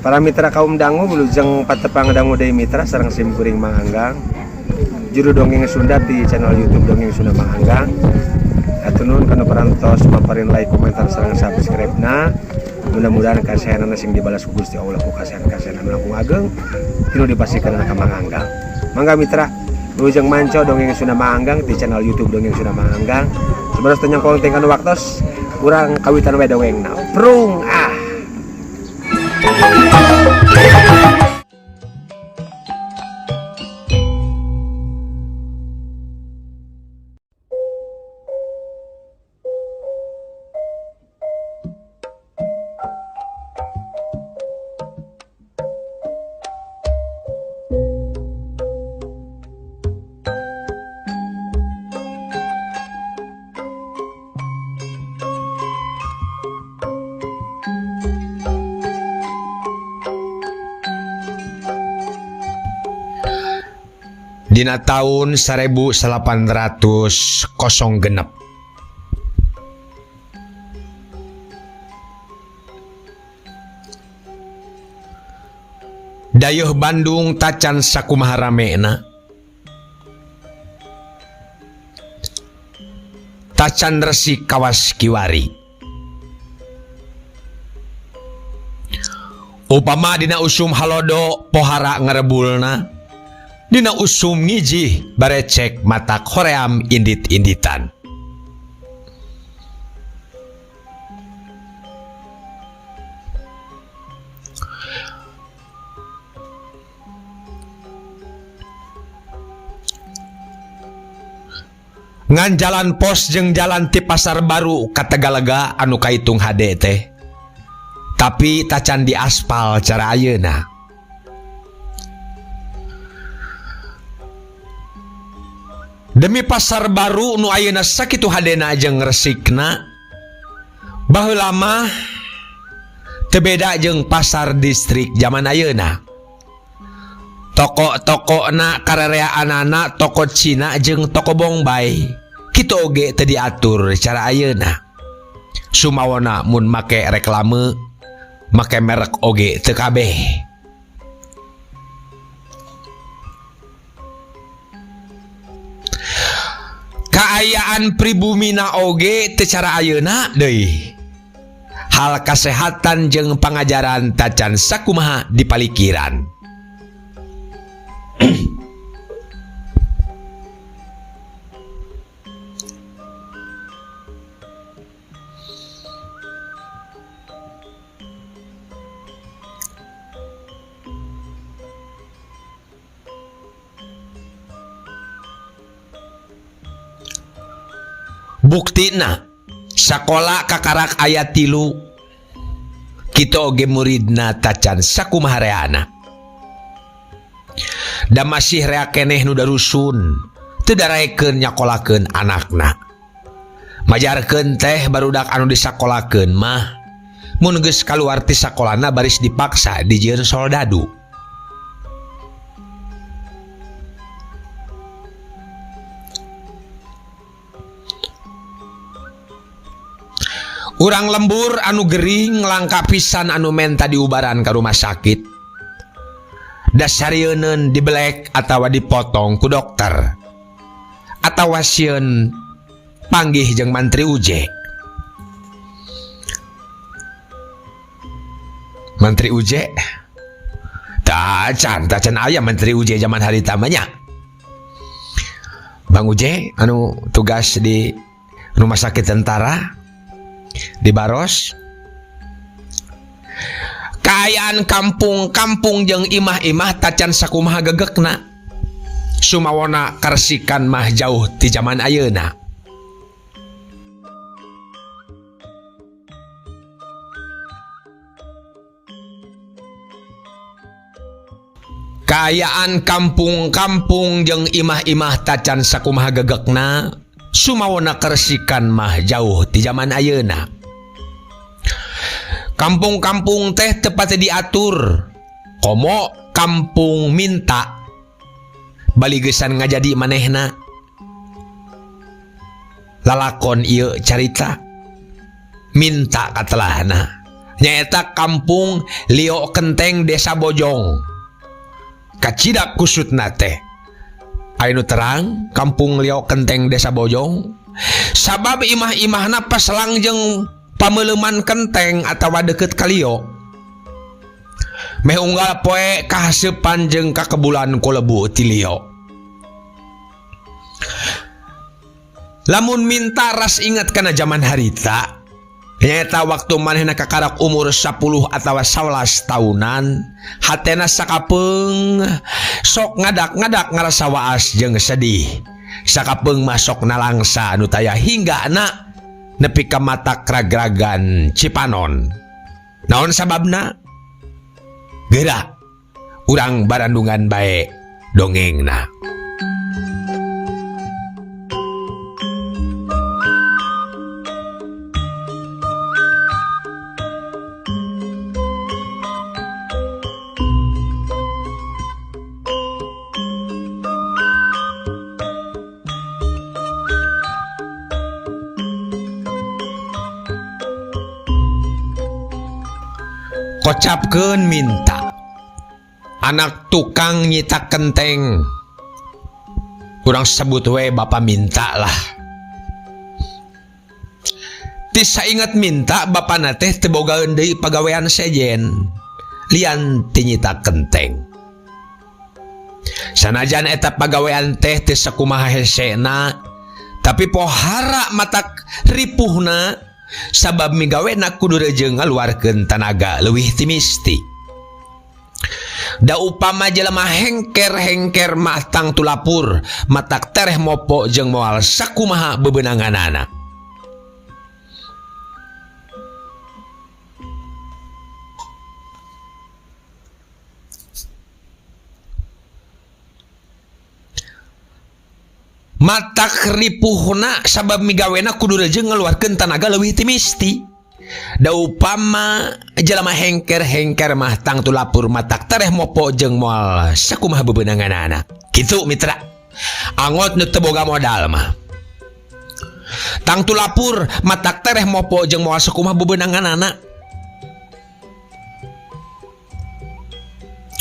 Para mitra kaum dangu wilujeng patepang dangu deui mitra sareng sim kuring manganggang. Juru dongeng Sunda di channel YouTube Dongeng Sunda Manganggang. Atunun kana parantos maparin like, komentar sareng subscribe-na. Mudah-mudahan kasayanana sing dibalas ku Gusti Allah ku kasayan-kasayan langkung ageng tinu dipasikeun ka manganggang. Mangga mitra, wilujeng manco Dongeng Sunda Manganggang di channel YouTube Dongeng Sunda Manganggang. Sabaras teu nyangkong tingkan waktos urang kawitan we dongengna. Prung ah. Dina tahun 1800 genep dayeuh Bandung tacan sakumaha ramena, tacan resik kawas kiwari. Upama dina usum halodo pohara ngarebulna, dina usum ngiji barecek matak hoream indit-inditan. Ngan jalan pos jeung jalan ti Pasar Baru ka Tegalega anu kaitung hade teh, tapi tacan di aspal cara ayeuna. Demi Pasar Baru nu ayeuna sakitu hadena jeung resikna, baheula mah teu beda jeung pasar distrik zaman ayeuna. Toko-tokona karereaanana toko Cina jeung toko Bombay, kitu oge teu diatur cara ayeuna. Sumawana mun make reklame, make merek oge teu kabeh. Kaayaan pribumina oge teu cara ayeuna deui. Hal kasehatan jeung pangajaran tacan sakumaha dipalikiran. Buktina sakola kakarak ayat 3 kitu oge muridna tacan sakumaha reana. Da masih rea keneh nu darusun teu daraekeun nyakolakeun anakna. Majarkeun teh barudak anu disakolakeun mah mun geus kaluar ti sakolana baris dipaksa dijieun soldadu. Urang lembur anu gering langka pisan anu menta diubaran ka rumah sakit, dasarieun dibelek atawa dipotong ku dokter, atawa sieun panggih jeung mantri uje. Mantri uje tacan aya mantri uje zaman harita manya. Bang Uje anu tugas di rumah sakit tentara di Baros. Kaayaan kampung-kampung jeung imah-imah tacan sakumaha gegekna. Sumawana karesikan mah jauh ti zaman ayeuna. Kaayaan kampung-kampung jeung imah-imah tacan sakumaha gegekna. Sumawana karesikan mah jauh ti zaman ayeuna. Kampung-kampung teh tepatnya diatur komo kampung minta baligesan ngajadi manehna. Lalakon ieu carita minta katelahna nyaeta kampung Lio Kenteng Desa Bojong. Kacida kusutna teh anu terang kampung Lio Kenteng Desa Bojong sabab imah-imahna pas langjeng pameuleman kenteng atawa deket ka Lio meh unggal poe kahaseupan jeung kakebulan ku lebu ti Lio. Lamun minta ras ingat kana zaman harita nyaeta waktu manehna kakarak umur 10 atawa 11 tahunan hatena sakapeung sok ngadak-ngadak ngarasa waas jeung sedih sakapeung masok nalangsa anu taya hingga na nepi ka mata kragragan Cipanon. Naon sababna? Geura urang barandungan bae dongengna. Kocapkeun minta anak tukang nyita kenteng urang sebut we Bapak Minta lah. Tis saingat minta bapana teh teu bogaeun deui pagawean sejen lian ti nyita kenteng. Sanajan eta pagawean teh teu sakumaha hesena tapi pohara matak ripuhna sabab migawena kudu rejeung ngaluarkeun tanaga leuwih ti misti. Da upama jelema hengker-hengker mah tang tulapur matak tereh mopo jeung moal sakumaha bebeunanganana. Matak ripuhna sabab migawena kudu rejeung ngaluarkeun tanaga leuwih ti misti. Da upama jalma hengker-hengker mah tang tulapur matak tereh mopo jeung moal sakumaha bebeunanganana. Kitu mitra. Angot nu teu boga modal mah. Tang tulapur matak tereh mopo jeung moal sakumaha bebeunanganana.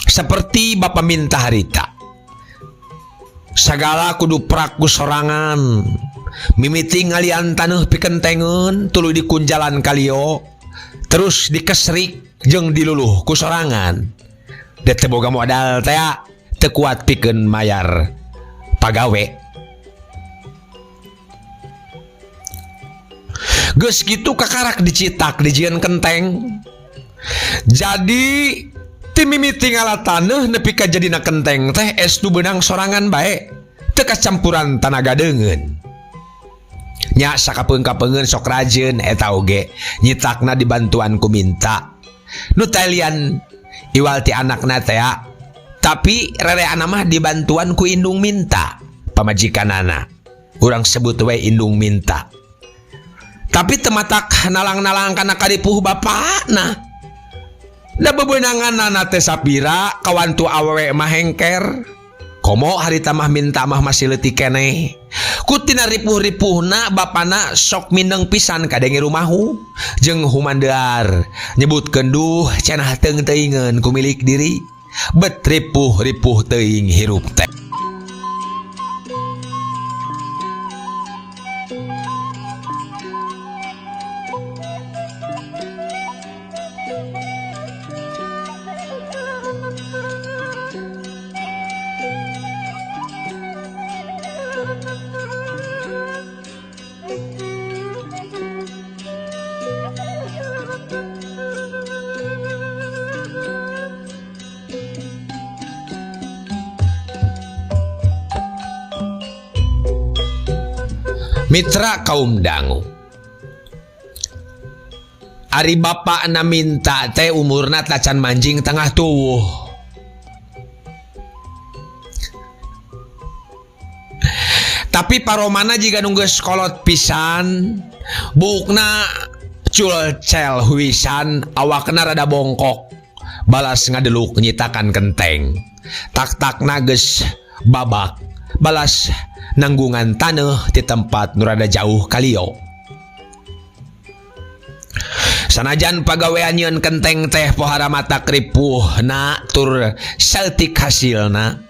Seperti Bapak Minta harita. Sagala kudu praku sorangan mimiti ngalian taneuh pikentengeun tuluy dikunjalan ka Lio terus dikesrik jeung diluluh ku sorangan da teu boga modal teh teu kuat pikeun mayar pagawe. Geus kitu kakarak dicitak dijieun kenteng jadi ti mimiti ngalataneuh nepi ka jadina kenteng teh estu beunang sorangan bae teu kacampuran tanaga deungeun. Nya sakapeung-kapeungeun sok rajeun eta oge nyitakna dibantuan ku Minta. Nu talian iwal ti anakna teh tapi rereana mah dibantuan ku indung Minta pamajikanana. Urang sebut we indung Minta. Tapi teu matak nalang-nalang kana kadipuh bapakna. Da bebeunanganna teh sapira kawan tu awewe mah hengker. Komo harita mah Minta mah masih leutik keneh. Ku tina ripuh-ripuhna bapana sok mindeng pisan kadenge rumahu jeung humandear nyebutkeun duh cenah teung teuingeun ku milik diri bet ripuh-ripuh teuing hirup teh. Mitra kaum dangu, ari bapakna Minta teh umurna tacan manjing tengah tuwuh. Tapi paromana jika nunggeus kolot pisan, bukna culcel huisan, awakna rada bongkok, balas ngadeluk nyitakan kenteng. Tak-takna geus babak, balas nanggungan taneuh di tempat nu rada jauh ka Lio. Sanajan pagawean nyeun kenteng teh pohara mata kripuhna tur saeutik hasilna,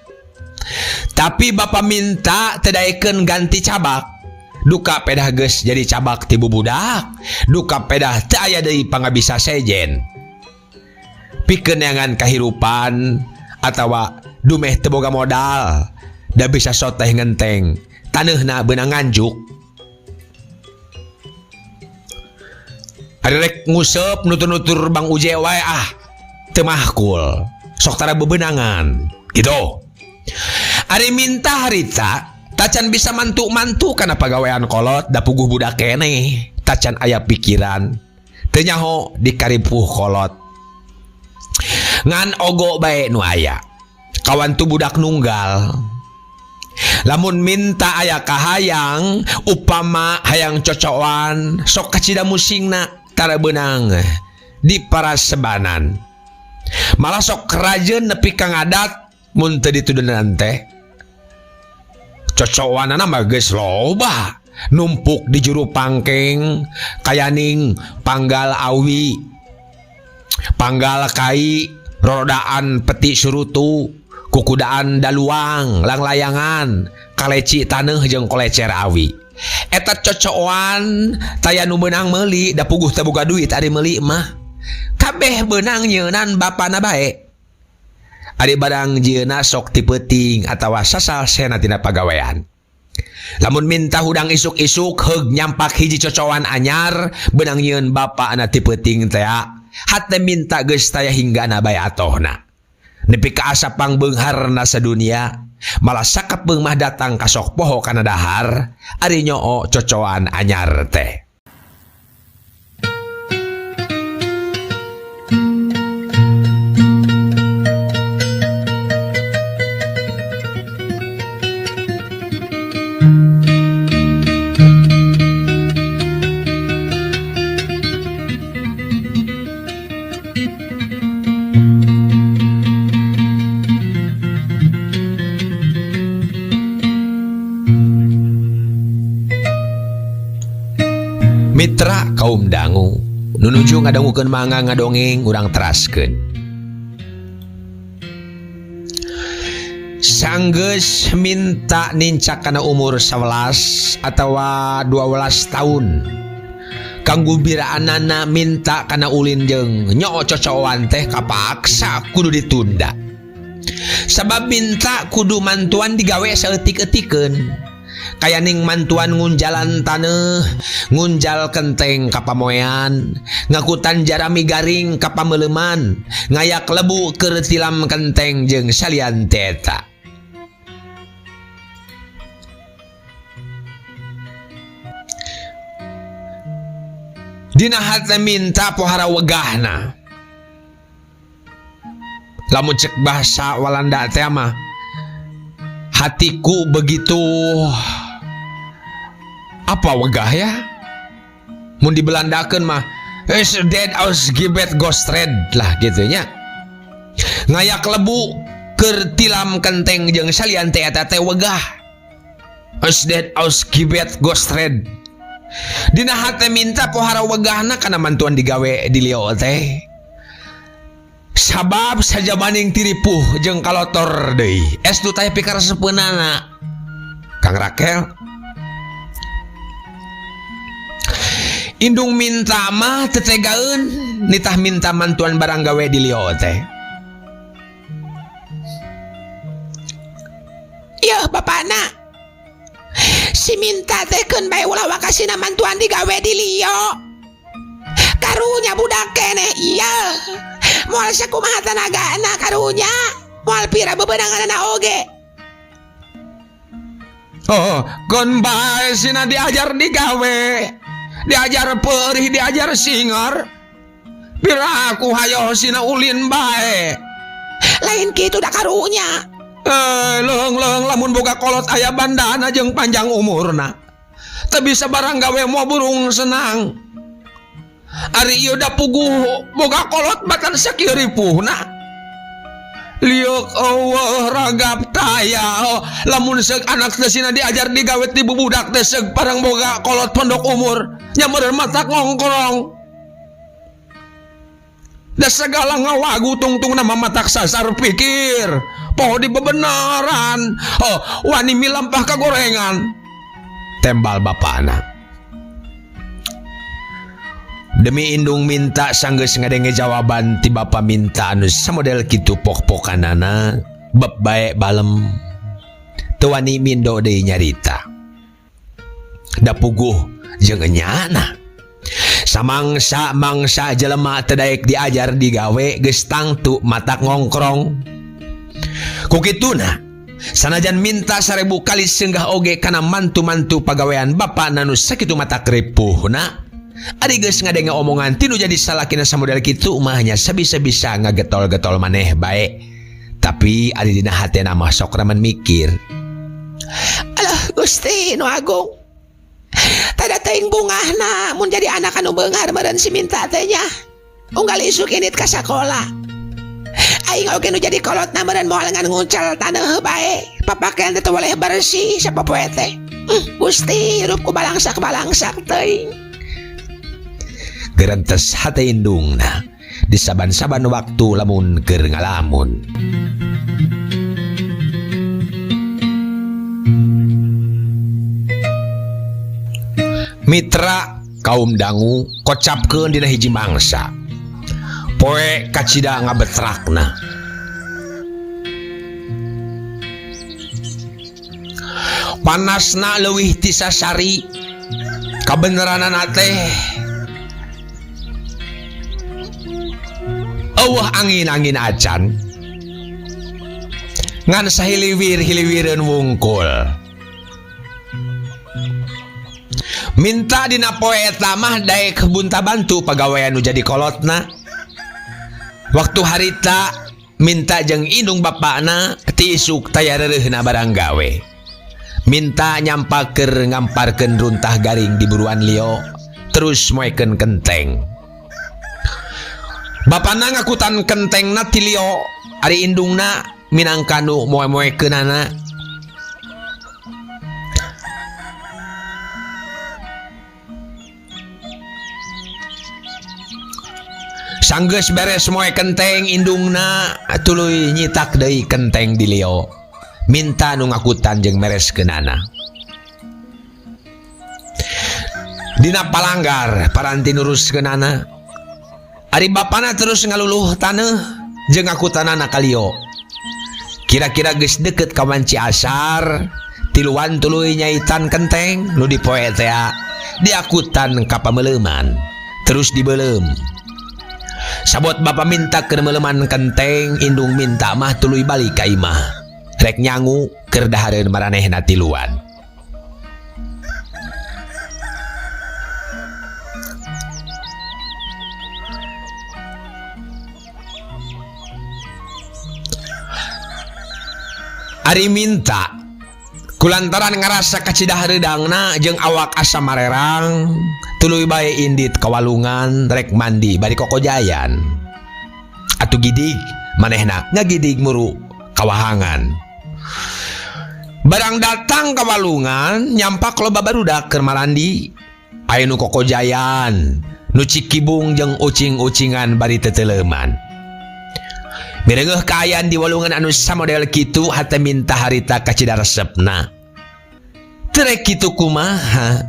tapi bapa minta tedaikeun ganti cabak. Duka pedah geus jadi cabak ti bubudak, duka pedah teu aya deui pangabisa sejen. Pikeun neangan kahirupan atawa dumeh teu boga modal, da bisa soteh ngenteng, taneuna beunang nganjuk. Ari rek nguseup nutur-nutur Bang Uje wae teu mahkul, sok tara bebenangan gitu. Ari minta harita tacan bisa mantu-mantu kana pagawean kolot da puguh budak keneh, tacan aya pikiran teu nyaho dikaripuh kolot. Ngan ogo bae nu aya kawan tu budak nunggal. Lamun minta aya kahayang upama hayang cocokan sok kacida musingna tara beunang di parasebanan, malah sok rajeun nepi ka ngadat mun teu ditudunan teh. Cocokanana mah geus loba numpuk di juru pangkeng kayaning panggal awi, panggal kai, rodaan peti surutu, kukudaan daluang, langlayangan, kaleci taneuh jeung kolecer awi. Eta cocokan taya nu beunang meuli da puguh teu boga duit ari meuli mah. Kabeh beunang nyeunan bapana bae. Ari barang jieuna sok tipeuting atawa sasal sena tina pagawean. Lamun minta hudang isuk-isuk heug nyampak hiji cocokan anyar beunang nyieun bapana tipeuting teh, hate minta geus taya hinggana bae atohna. Nepi ka asa pangbeungharna sadunia, malah sakapeung mah datang ka sok poho kana dahar ari nyoo cocokan anyar teh. Mitra kaum dangu nunuju ngadangukeun mangga ngadongeng urang teraskeun. Sanggeus minta nincak kana umur 11 atawa 12 tahun, kanggo biraanana minta kana ulin jeung nyoo cocokan teh kapaksa kudu ditunda. Sabab minta kudu mantuan digawe saeutik-eutikeun. Kayaning mantuan ngunjalan taneuh, ngunjal kenteng ka pamoean, ngakutan jarami garing ka pameleuman, ngayak lebu keur tilam kenteng jeung salian teta. Dina hate minta pohara wegahna. Lamun cek bahasa Walanda teh mah, hatiku begitu apa wegah ya? Mun dibelandakeun mah is dead aus gibet gostred lah gitunya. Ngayak lebu keur tilam kenteng jeung salian teh eta teh wegah. Is dead aus gibet gostred. Dina hate minta pohara wegahna kana mantuan digawe di lieu teh. Sabab saja maning tiripuh jeung kalotor deui. Estu teh pikaresepeunana. Kang Rakel indung minta mah tetegaeun nitah minta mantuan barang gawe di lieu teh. Yeuh bapana, si minta teh keun bae ulah wakasina mantuan digawe di lieu. Karunya budak keneh iya. Moal sakumaha tanagana karunya, moal pira bebeunanganna oge. Oh, keun bae sina diajar digawe. Diajar perih, diajar singar. Pira aku hayo sina ulin bae. Lain kitu da karunya. Leung lamun boga kolot aya bandana jeung panjang umurna. Teu bisa barang gawe moal burung senang. Ari ieu da puguh boga kolot batan sakieu ripuhna. Liuk eueuh ragap taya lamun seug anak teh sina diajar digawe ti bubudak teh seug parang boga kolot pondok umur nya meureun mata ngongkrong. Da segala ngawagu tungtung nama matak sasar pikir. Poho di bebenaran. Oh, wani milampah kagorengan. Tembal bapana. Demi indung minta sanggeus ngadenge jawaban ti bapa minta anu samodel kitu pok-pokanana bab bae balem. Teu wani mindo deui nyarita. Da puguh jeung enyana. Samangsa jelema teu daek diajar digawe geus tangtu matak ngongkrong. Ku kituna sanajan minta 1000 kali senggah oge kana mantu-mantu pagawean bapa nanu sakitu matak ripuhna, ari geus ngadenge omongan tinu jadi salakina samodel kitu mah nya sabisa-bisa ngagetol-getol maneh bae. Tapi ari dina hatena mah sok ramen mikir. Alah Gusti nu Agung. Tada teuing bungahna mun jadi anak anu beungar meureun si minta teh nya. Unggal isuk init ka sakola. Aing oge nu jadi kolotna meureun moal ngan ngucal taneuh bae. Papakean teh teu boleh bersih sapopoe teh. Gusti hirup ku balangsak-balangsak teuing. Gerentes hate indungna di saban-saban waktu lamun keur ngalamun. Mitra kaum dangu kocapkeun dina hiji mangsa. Poe kacida ngabetrakna. Panasna leuwih ti sasari. Kabeneranana teh eueuh angin-angin acan. Ngan sahiliwir-hiliwireun wungkul. Minta dina poe eta mah daek bunta bantu pagawean nu jadi kolotna. Waktu harita minta jeung indung bapana ti isuk taya reureuhna barang gawe. Minta nyampaker ngamparkeun runtah garing di buruan lieu terus moekeun kenteng. Bapana ngakutan kentengna ti lieu ari indungna minangka nu moe-moekeunana. Sanggeus beres moe kenteng indungna tuluy nyitak deui kenteng di lieu. Minta nu ngakutan jeung mereskeunana. Dina palanggar paranti nuruskeunana. Ari bapana terus ngaluluh taneuh jeung ngakutanana ka lieu. Kira-kira geus deukeut ka wanci asar, tiluan tuluy nyaitan kenteng nu dipoe teh diakutan ka pameleuman terus dibeulem. Sabot bapa minta keur meuleman kenteng, indung minta mah tuluy balik ka imah. Rek nyangu keur dahareun maranehna tiluan. Ari minta kulantaran ngarasa kacidah reudangna jeung awak asa marerang, tuluy bae indit ka walungan rek mandi bari kokojayan. Atuh gidig manehna ngagidig muru kawahangan. Barang datang ka walungan nyampak loba barudak keur marandi. Aya nu kokojayan, nu cikibung jeung ucing-ucingan bari teteleuman. Mireungeuh kaayaan di walungan anu samodel kitu hate minta harita kacida resepna. Teu rek kitu kumaha?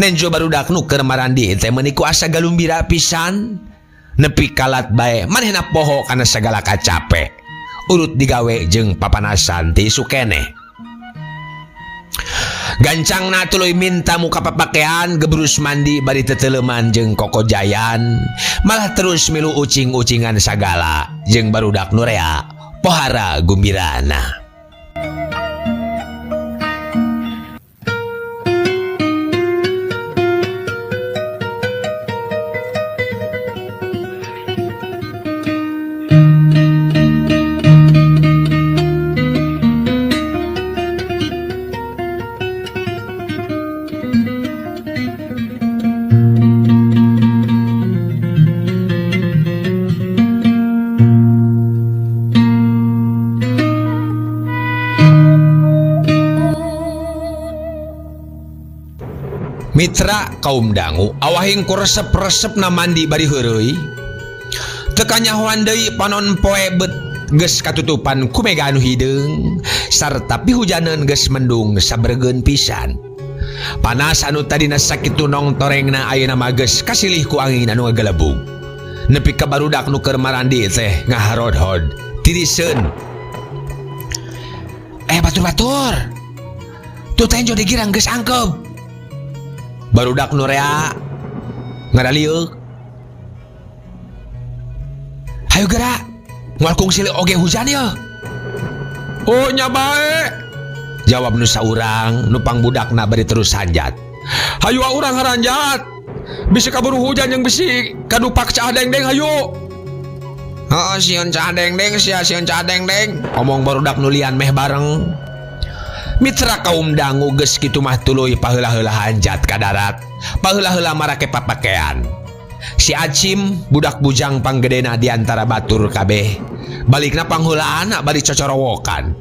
Nenjo barudak nu keur marandi teh meuni ku asa galumbira pisan. Nepi kalat bae manehna poho kana sagala kacape. Urut digawe jeung papanasan ti sukene. Gancangna tuluy minta muka papakean gebrus mandi bari teteleuman jeung kokojayan, malah terus milu ucing-ucingan sagala jeung barudak nu rea pohara gumbirana. Mitra kaum dangu awahing ku resep-resep na mandi bari heureuy Tekanyahoan deui panon poe bet geus katutupan ku mega anu hideung sarta pihujanan geus mendung sabergeun pisan. Panas anu tadina sakitu nong torengna ayeuna mah geus kasilih ku angin anu ngagelebug. Nepi ka barudak nu keur marandi teh ngaharod-hod tiriseun. Batur-batur. Tuh teh jodi girang geus angkep. Barudak nu rea ngadalieuh. Hayu geura, moal kungsi oge hujan ya. Oh nya bae. Jawab nu saurang, nu pangbudakna bari terus hanjat. Hayu urang haranjat. Bisi kaburu hujan yang bisi kadupak cah deng-deng hayu. Heeh sieun cah deng-deng sieun cah deng-deng. Omong barudak nu lian meh bareng. Mitra kaum dangu geus kitu mah tuluy paheula-heula hanjat ka darat. Paheula-heula marake papakean. Si Acim budak bujang panggedena di antara batur kabeh. Balikna pangheulaan bari cocorowokan.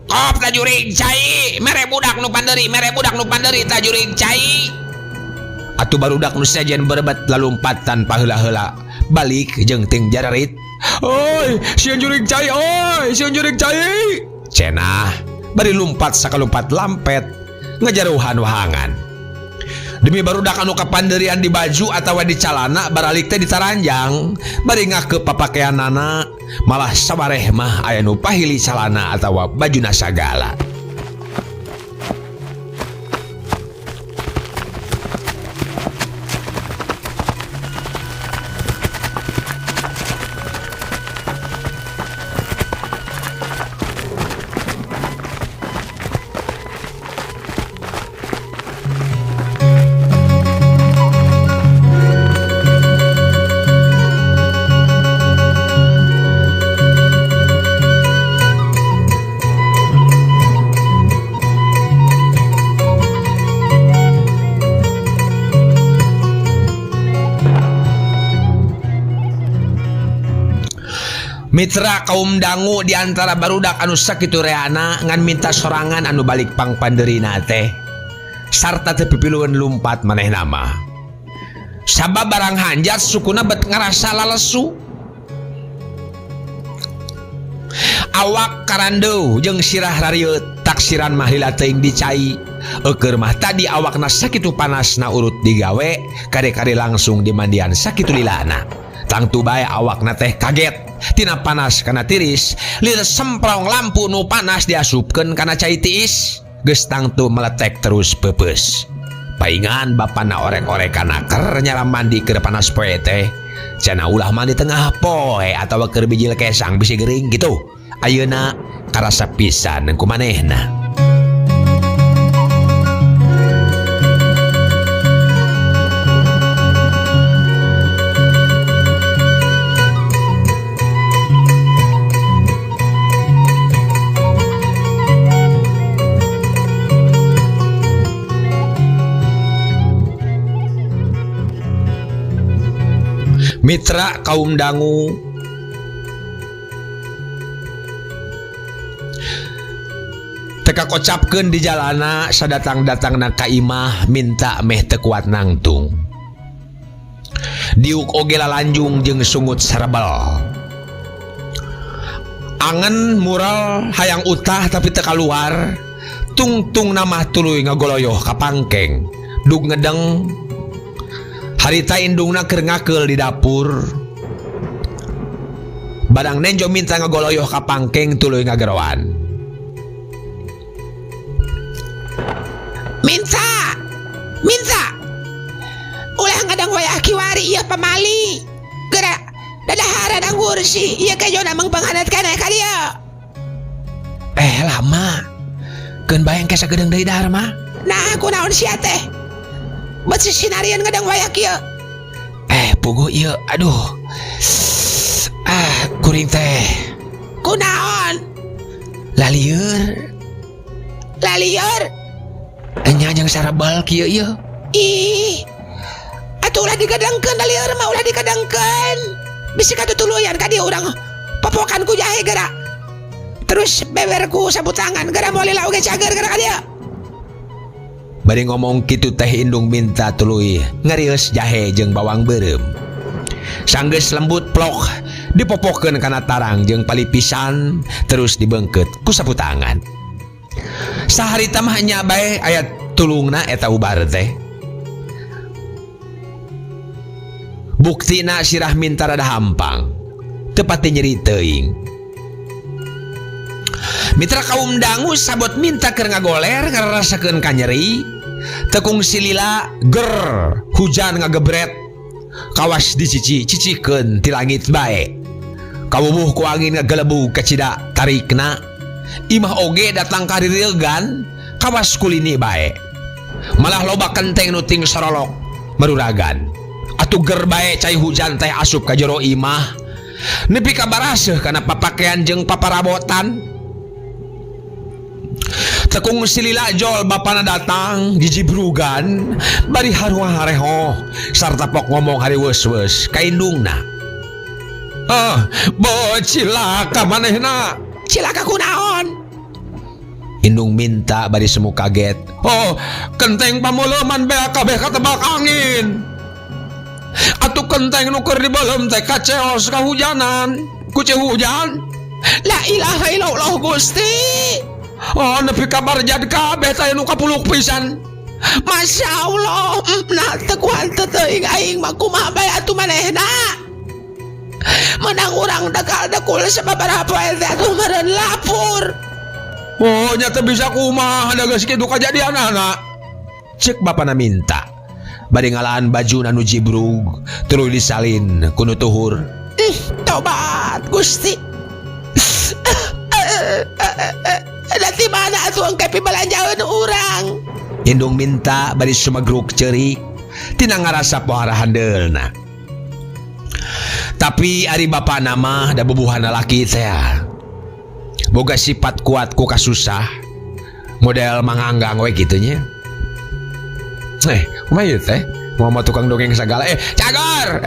Kop tajurig cai, mere budak nu panderi tajurig cai. Atuh barudak nu sajen berebet lalumpatan paheula-heula balik jeung ting jararit. Oi, sieun jurig cai, oi, sieun jurig cai. Cenah bari lumpat sakalumpat lampet ngajaruhan wahangan. Demi barudak anu kapanderian di baju atawa di calana baralik teh ditaranjang bari ngake papakeanana malah sabareh mah aya nu pahili calana atawa bajuna sagala. Mitra kaum dangu di antara barudak anu sakitu reana ngan minta sorangan anu balik pang panderina teh sarta teu pipilueun lumpat maneh nama. Sabab barang hanjat sukuna bet ngarasa lalesu. Awak karandeu jeung sirah rarieut taksiran mah lila teuing dicai. Eukeur mah tadi awakna sakitu panasna urut digawe kade-kade langsung dimandian sakitu lilana. Tangtu bae awakna teh kaget tina panas kana tiris, lir semprong lampu nu panas diasupkeun kana cai tiis, geus tangtu meletek terus peupeus. Paingan bapana orek-orekan keur nyaram mandi keur panas poe teh. Cenah ulah mandi tengah poe atawa keur bijil kesang bisi gering gitu. Ayeuna karasa pisan ku manehna. Mitra kaum dangu teka kocapkeun di jalana sadatang-datangna ka imah minta meh teu kuat nangtung. Diuk oge lalanjung jeung sungut sarebel. Angen mural hayang utah tapi teu kaluar. Tungtung namah tuluy ngagoloyoh ka pangkeng. Dug ngedeng harita indungna keur ngakeul di dapur. Badang nenjo minta ngagoloyoh ka pangkeng tuluy ngageroan. Minta. Ulah ngadang wayah kiwari ieu pamali. Geura dadaharan anggur si ieu kayona mangpanghanat kana ka dieu. Lama. Keun bayang ke sagedeung deui dahar mah. Nah, kunaon sia teh? Bet sisinarian ngadang wayah kieu. Puguh ieu, aduh. Kuring teh. Kunaon? Lalieur. Enya jeung sarebel kieu ieu. Ih. Atuh ulah digadangkeun lalieur mah ulah digadangkeun. Bisi katutuluyan ka dieu urang popokan ku jahe geura. Terus beberku sabut tangan geura moal lila oge cager geura ka dieu. Bari ngomong kitu teh indung minta tuluy ngarios jahe jeung bawang beureum. Sanggeus lembut plok dipopokeun kana tarang jeung palipisan terus dibengket ku sapu tangan. Saharita mah nya bae aya tulungna eta ubar teh. Buktina sirah minta rada hampang, tepati nyeri teuing. Mitra kaum dangu sabot minta keur ngagoler ngarasakeun ka nyeri. Tekung silila ger hujan ngagebret. Kawas dicici-cicikeun ti langit bae. Kawubuh ku angin ngagelebug ka cida tarikna. Imah oge datang ka ririlgan kawas kulini bae. Malah loba kenteng nu ting sorolok maruragan. Atuh ger bae cai hujan teh asup ka jero imah. Nepi ka baraseuh kana papakean jeung paparabotan. Tekung silila jol bapana datang jijibrugan bari haruah hareho sarta pok ngomong hari weus-weus ka indungna. Cilaka manehna. Cilaka kunaon? Indung minta bari semu kaget. Kenteng pamuleuman bea kabeh katebak angin. Atuh kenteng nu keur dibeuleum teh kaceos kahujanan ku hujan. La ilaha illallah Gusti. Nepi kabar jad kabeh teh nu kapuluk pisan. Masya Allah, nah tekuan teuing aing mah kumaha bae atuh manehna. Menang urang dagal dekul sababaraha poe teh atuh meureun lapur. Nya teu bisa kumaha da geus kitu kajadianana. Cek bapana minta. Bari ngalaan baju anu jibrug tuluy disalin ku nu tuhur. Tobat Gusti. Nanti mana atuh engke pibalanjaeun urang. Indung minta bari sumagruk ceurik tina ngarasa pohara handeulna. Tapi ari bapana mah da bubuhan laki teh boga sifat kuat ku kasusah. Model manganggang we kitu nya. Kumaha ieu teh? Momo tukang dongeng sagala. Cagar.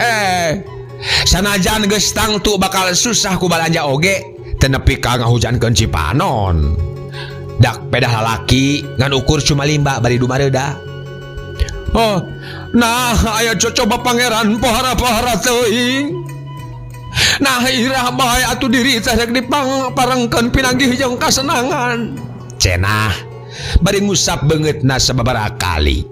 Sanajan geus tangtu bakal susah ku balanja oge, teu nepi ka ngahujankeun Cipanon. Dak pedah lalaki ngan ukur cuma limba bari dumareuda. Nah aya cocoba pangeran pohara-pohara teuing. Nah irah bae atuh diri teh rek diparengkeun pinanggih jeung kasenangan. Cenah bari ngusap beungeutna sababaraha kali.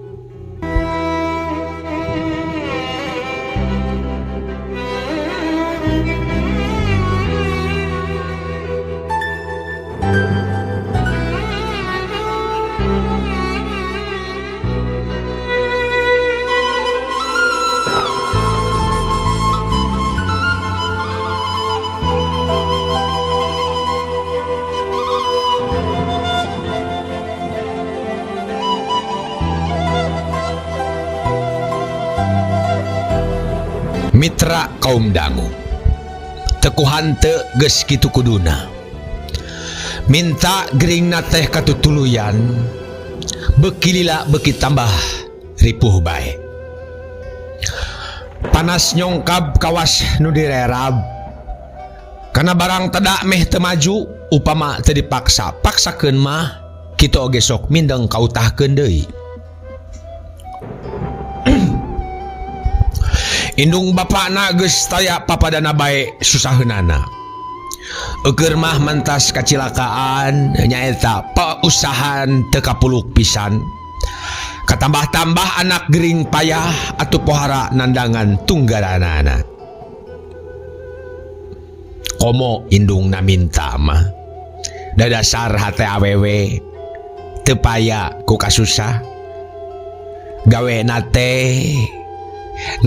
Mitra kaum dangu, tekuhan teu geus kitu kuduna. Minta geringna teh katutuluyan, beuki lila beuki tambah ripuh bae. Panas nyongkab kawas nu direrab. Kana barang tedak meh teu maju, upama teu dipaksa, paksakeun mah kitu oge sok mindeng kautahkeun deui. Indung bapana geus taya papadana bae susaheunana. Eukeur mah mentas kacilakaan nyaeta pausahan teu kapuluk pisan. Katambah-tambah anak gering payah atuh pohara nandangan tunggaranana. Komo indungna minta mah. Da dasar hate awewe teu paya ku kasusah. Gawena teh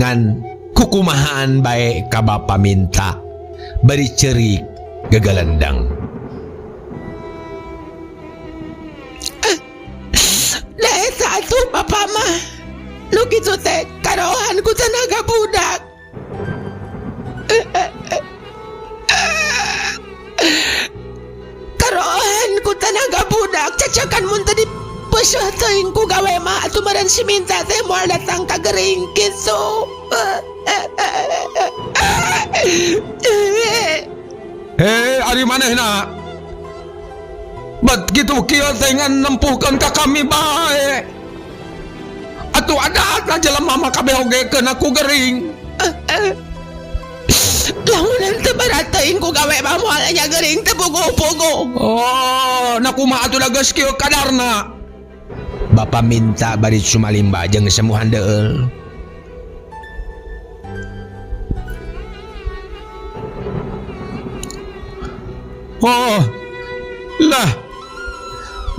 ngan kukumahaan bae ka bapa minta bari ceurik gagalendang. Lah eta atuh bapa mah nu kitu teh karohan ku tenaga budak. Karohan ku tenaga budak cacakan mun teu dipeuseut teuing ku gawe mah atuh meureun si minta teh moal datang ka gering kitu. Ari manehna bat kitu kieu teh ngan nempuhkeun ka kami bae. Atuh adatna jelema mah kabeh ogekeun aku gering. Lamun ente baratein ku gawe mamualanya gering teu pugu-pugu. Oh, na kumaha atuh da geus kieu kadarna. Bapa minta bari sumalimba jeung semuhan deul. Oh, lah,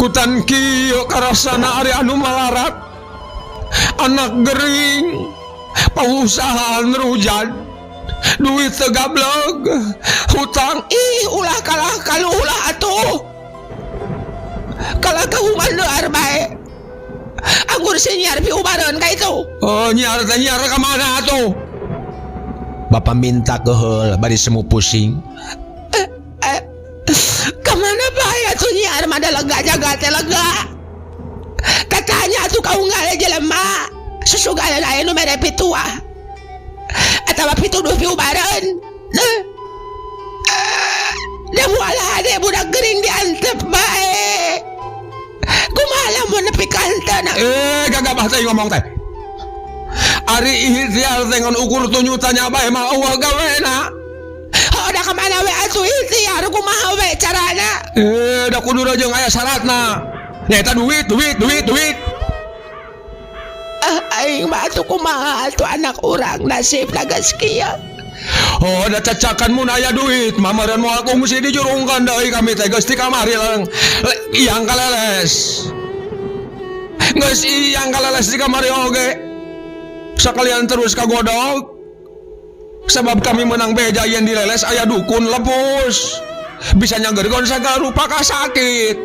kutan kieu karasana ari anu malarat. Anak gering, pausahaan rujan, duit teu gablog, hutang. Ih, ulah kalah kalulah atuh. Kalah kahuman deuar bae. Anggur sinyiar piubareun ka itu. Oh, nyiar teh nyiar ka mana atuh? Bapa minta keheul bari semu pusing. Kemana bahaya tuh nyiar mada lega jaga teh lega. Katanya tuh kau nggak jelema susugana lain nu mere pitua atawa pituduh piubareun. Nah, da mualah ade budak gering diantep bae. Kumaha lamun nepi ka henteu. Gagabah teh ngomong teh. Ari ikhtiar teh ngan ukur tunyutannya bae mah eueuh gawena. Da kemana we atuh ikhtiar kumaha we carana? Da kudu jeung aya syaratna. Nyaeta duit. Aing mah atuh kumaha atuh anak urang nasib geus kieu. Oh, da cacakan mun aya duit, mamareun moal kungsi dijurungkan deui kami teh geus ti kamari lang. Iyang kaleles. Geus iyang kaleles di kamari oge. Sakalian terus kagodog. Sebab kami menang beja yang dileles aya dukun lepus. Bisa nyanggergon sagala rupa kasakit.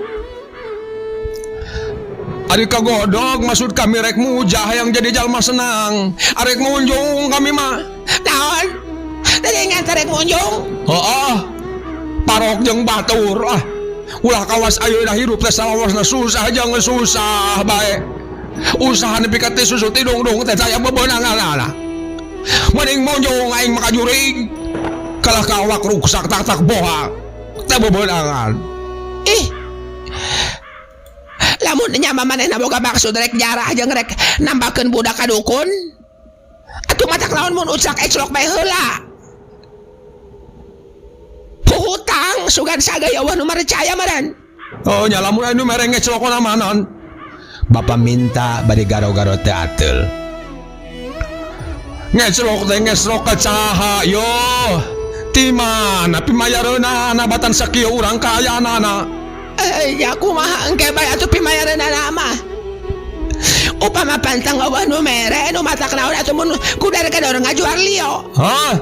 Ari kagodog maksud kami rek mujah yang jadi jalma senang. Arek munjung kami mah. Naon? Tadi ngantarek munjung? Parok jeung batur ulah kawas ayeuna hirup teh salawasna susah jeung susah bae. Usaha nepi ka teh susu tidung-dung teh saya bebeunanganna. Mending munjung aing maka juring. Kalah kawak ruksak tak boha teh bebeunangan. Lamun nya manehna boga maksud rek jarah jeung rek nambakeun budak ka dukun. Atuh matak lawan mun ucak eclok bae heula. Hutang sugan sagaya wah nu marcaya meureun. Oh nya lamun anu mere ngeclokona manon. Bapa minta bari garo-garo teh ateul. Ngeclok ka caha yo. Ti mana pimayareunana nabatan sakieu urang kaayana. Ya kumaha engke bae atuh pimayareunana mah. Upama pantang eueuh nu mere nu matak naon atuh mun kudar kador ngajual liyo. Hah?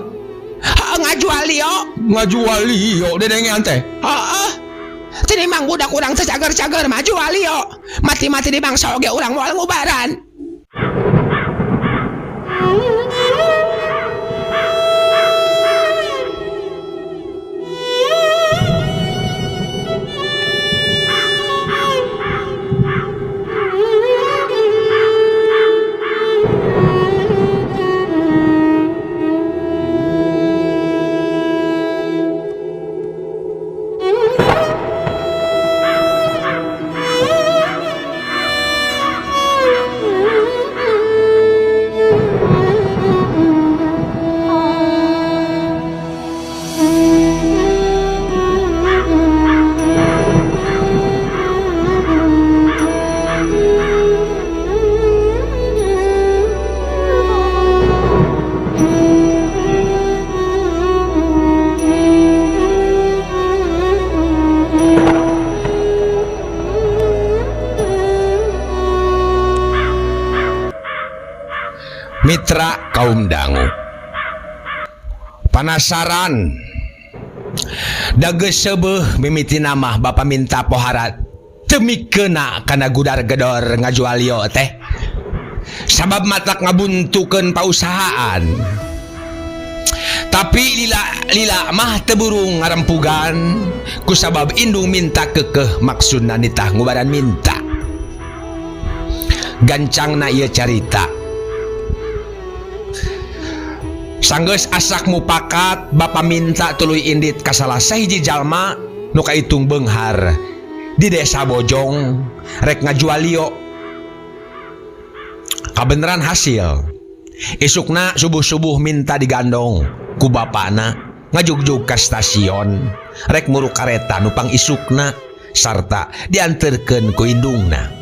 Ngajual liyo. Ngajual liyo dedengean teh. Heeh. Tini mang budak urang teh cager-cager mah jual liyo. Mati-mati di bangsa oge urang moal ngubaran. Mitra kaum dangu panasaran da geus seubeuh mimiti nama bapa minta pohara teu mikeuna kana gudar gedor ngajual liyo teh sabab matak ngabuntukeun pausahaan tapi lila mah teu burung ngarempugan kusabab indung minta kekeh maksudna nitah ngubaran minta gancangna ieu carita. Sanggeus asak mupakat bapa minta tuluy indit ka salah sahiji jalma nu kaitung beunghar di desa Bojong rek ngajual liyo. Kabeneran hasil isukna subuh-subuh minta digandong ku bapana ngajugjug ka stasiun rek muru kareta nupang isukna sarta dianterkeun ku indungna.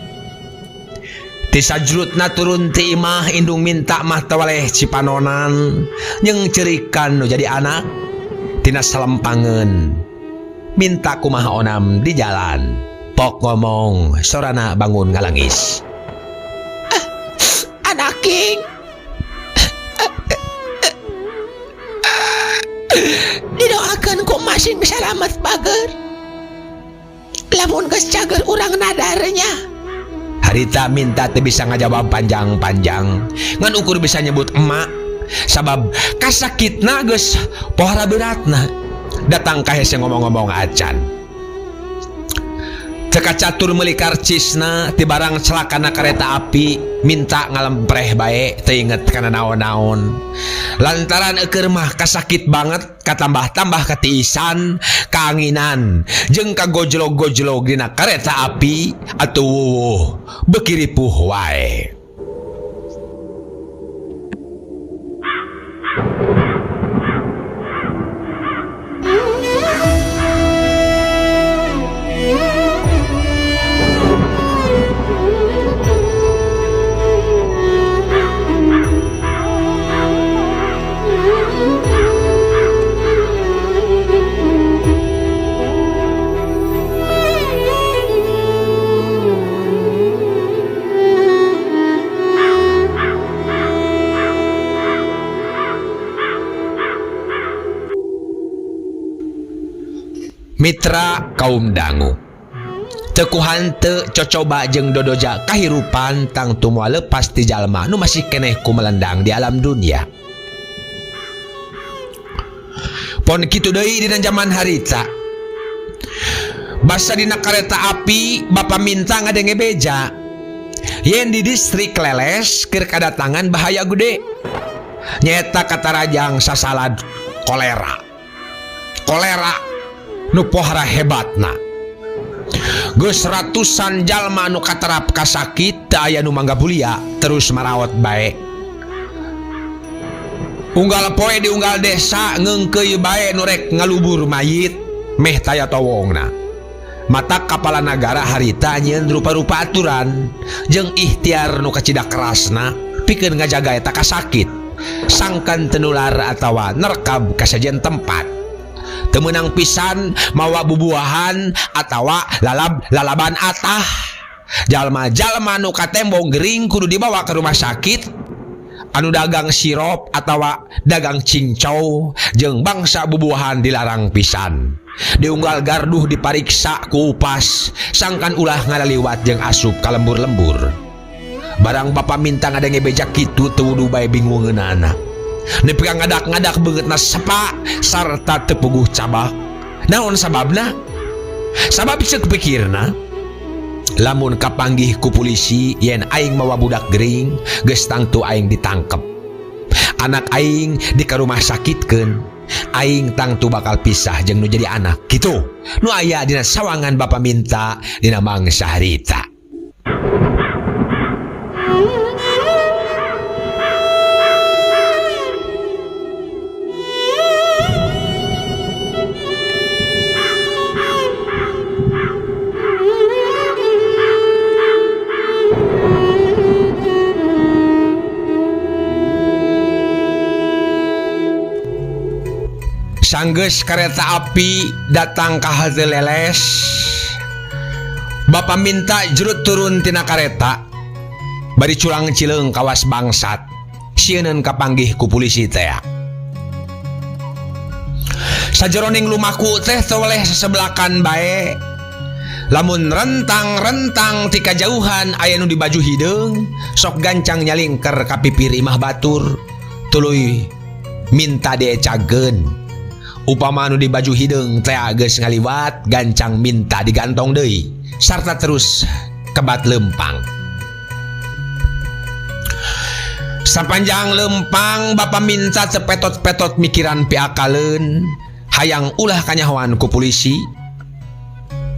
Ti sajrutna turun ti imah indung minta mah tawaleh cipanonan jeung ceurikan nu jadi anak tina salempangeun minta kumaha onam di jalan pok ngomong sorana bangun ngalangis. Anak king didoakan ku masing salamet bager lamun geus cager urang nadarnya. Harita minta teu bisa ngajawab panjang-panjang ngan ukur bisa nyebut emak sabab kasakitna geus pohara beratna datang ka hese ngomong-ngomong acan. Teka catur meuli karcisna ti barang celakana kereta api minta ngalempreh bae teu inget kana naon-naon lantaran eukeur mah kasakit banget katambah-tambah katiisan kaanginan jeung kagojlog-gojlog dina kereta api atuh beuki ripuh wae. Mitra kaum dangu teu hanteu cocoba jeung dodoja kahirupan tang tu moal lepas ti jalma nu masih keneh kumelendang di alam dunia. Pon kitu deui dina zaman harita basa dina kareta api bapa minta ngadenge beja yen di distrik Leles keur kadatangan bahaya gede nyeta katarajang sasalad kolera nu pohara hebatna geus ratusan jalma nu katerap kasakit teu aya nu mangga bulia terus marawat bae. Unggal poe di unggal desa ngeungkeuy bae nu rek ngalubur mayit meh taya towongna. Mata kapala nagara harita nyieun rupa-rupa aturan jeung ikhtiar nu kacidak kerasna pikeun ngajaga eta kasakit sangkan tenular atawa nerekab ka sajen tempat. Temenang pisan mawa bubuahan atawa lalaban atah jalma-jalma nu katembong gering kudu dibawa ke rumah sakit anu dagang sirop atawa dagang cincau jeung bangsa bubuahan dilarang pisan diunggal garduh dipariksa ku upas sangkan ulah ngalaliwat jeung asup ka lembur-lembur barang bapa minta ngadenge beja kitu teu wudu bae bingungeunana nepi ngadak-ngadak beungeutna sepa sarta teu puguh cabak. Naon sababna? Sabab ceuk pikirna lamun kapanggih ku polisi yen aing mawa budak gering geus tangtu aing ditangkep. Anak aing di ka rumah sakitkeun, aing tangtu bakal pisah jeung nu jadi anak. Kitu nu aya dina sawangan bapa minta dina mangsa harita. Sanggeus kereta api datang ka halte Leles bapa minta jerut turun tina kareta bari culang cileung kawas bangsat sieun kapanggih ku polisi teh sajeroning lumaku teh teu weleh sesebelakan bae lamun rentang-rentang ti kajauhan aya nu di baju hideung sok gancang nyalingker ka pipir imah batur tuluy minta diecageun. Upama anu di baju hideung teh geus ngaliwat gancang minta digantong deui sarta terus kebat lempang. Sapanjang lempang bapa minta cepetot-petot mikiran piakaleun hayang ulah kanyahoan ku polisi.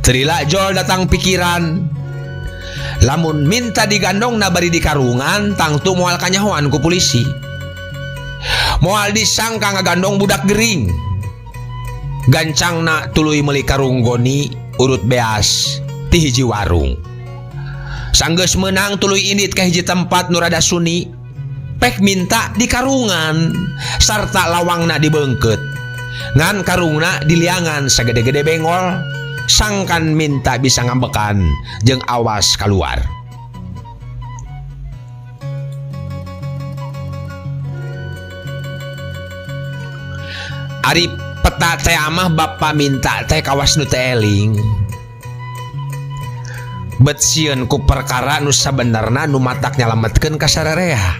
Terila jol datang pikiran lamun minta digandongna bari di karungan tangtu moal kanyahoan ku polisi. moal disangka ngagandong budak gering. Gancangna tuluy meuli karung goni urut beas ti hiji warung. Sanggeus meunang tuluy indit ka hiji tempat nu rada suni, pek minta di karungan sarta lawangna dibeungkeut. Ngan karungna diliangan sagede-gede bengol, sangkan minta bisa ngambekan jeung awas keluar. Ari peta teh amah bapa minta teh kawas nu teh eling. Bet sieun ku perkara nu sabenerna nu matak nyalametkeun ka sarerea.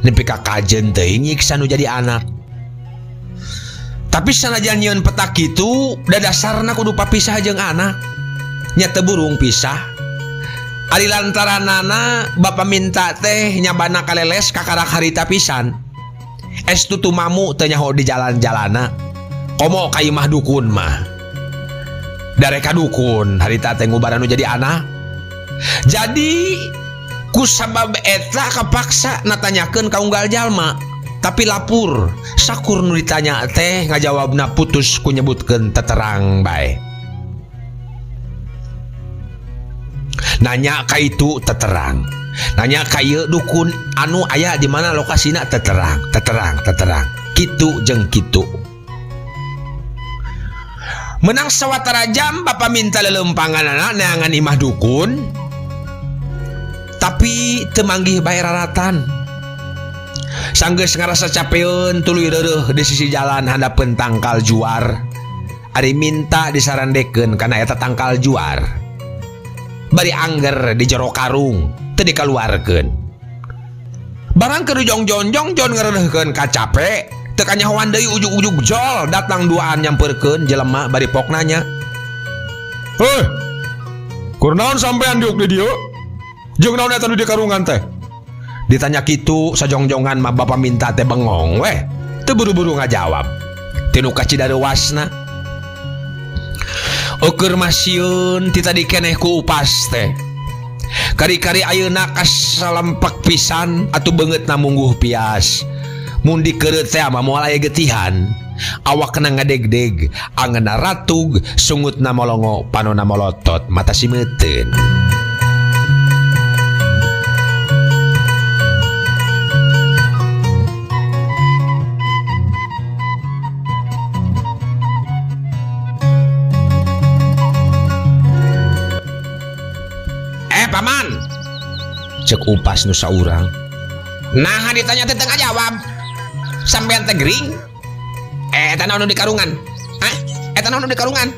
Nepi ka kajen teuing nyiksa nu jadi anak. Tapi sanajan nyieun peta kitu, da dasarna kudu papisah jeung anak. Nya teu burung pisah. Ari lantaranana bapa minta teh nyabana kaleles ka karak harita pisan. Estu tumamu teu nyaho di jalan-jalana. Komo ka imah dukun mah. Dareka dukun harita teh ngubaran nu jadi anak. Jadi ku sabab eta kapaksa natanyakeun ka unggal jalma, tapi lapur sakur nu ditanya teh ngajawabna putus ku nyebutkeun teterang bae. Nanya ka itu teterang, nanya ka ieu dukun anu aya di mana lokasina teterang. Kitu jeung kitu. Menang sawatara jam bapa minta lelempanganana neangan imah dukun, tapi teu manggih bae raratan. Sanggeus ngarasa capeun tuluy reureuh di sisi jalan handapeun tangkal juar. Ari minta disarandekeun kana eta tangkal juar. Bari angger di jero karung teu dikaluarkeun. Barang keur jongjong ngareureuhkeun ka cape, teu kanyahoan deui ujug-ujug jol datang duaan nyamperkeun jelema bari pok nanya. "Heh, kurnaon sampean diuk di dieu? Jeung naon eta nu di karungan teh?" Ditanya kitu sajongjongan mah bapa minta teh bengong weh, teu buru-buru ngajawab. Tinu kacidareuasna. Eukeur mah sieun ti tadi keneh ku upas teh. Kari-kari ayeuna kasalempek pisan atuh beungeutna mungguh pias. Mun dikeureuh teh mah moal aya getihan. Awakna ngadegdeg, angeunna ratug, sungutna molongo, panonna molotot, mata simeuteun. Paman, cek upas nu saurang. Nah ditanya teh teu ngajawab. Sampean teh gering? Eta naon di karungan? Hah? Eta naon di karungan?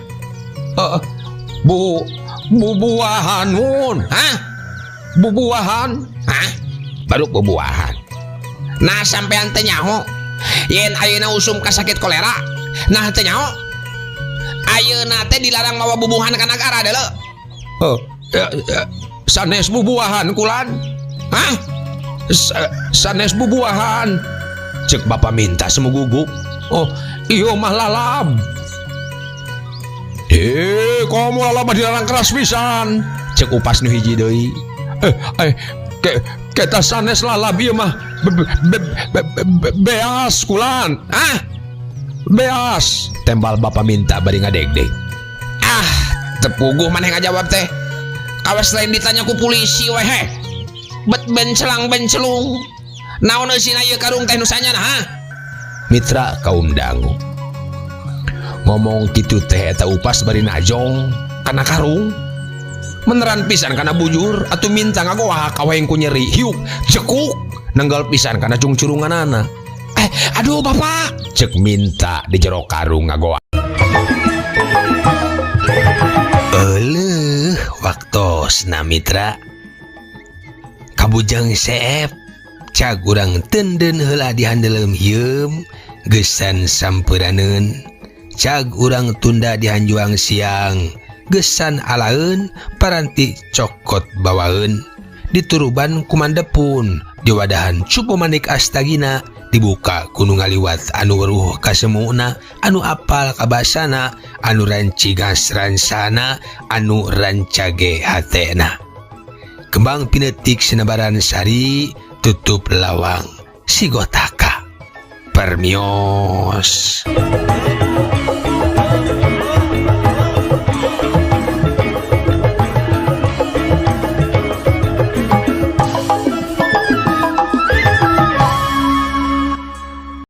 Bubuahan mun. Hah? Bubuahan? Hah? Baru bubuahan. Nah sampean teh nyaho yen ayeuna usum ka sakit kolera. Nah teh nyaho ayeuna teh dilarang mawa bubuhan ka nagara deuleu. Sanes bubuahan kulan. Hah? Sanes bubuahan. Cek bapa minta semuguguk. Oh, iyo mah lalab. Komo lalab dilarang keras pisan. Cek upas nu hiji deui. Kita sanes lalab ieu mah beas kulan. Hah? Beas. Tembal bapa minta bari ngadegdeg. Tepuguh maneh ngajawab teh. Kawas lain ditanya ku polisi weh. Bet bencelang-bencelung. Naon eusina ieu karung teh nu sanyana ha? Mitra kaum dangu. Ngomong kitu teh eta upas bari najong kana karung. Meneran pisan kana bujur atuh minta ngagoah kawaeng ku nyeri. Hiuk cekuk nenggal pisan kana cungcurunganana. Aduh bapak, cek minta di jero karung ngagoah. Waktosna mitra. Kabujang seep cag urang tenden heula dihandeleum hieum gesan sampuraneun. Cag urang tunda dihanjuang siang gesan alaeun paranti cokot bawaeun. Dituruban kumandepun diwadahan cupu manik astagina dibuka kuno ngaliwat anu weruh kasemuna anu apal kabasana anu rancigas ransana anu rancage hatena. Kembang pinetik senabaran sari tutup lawang sigotaka. permios.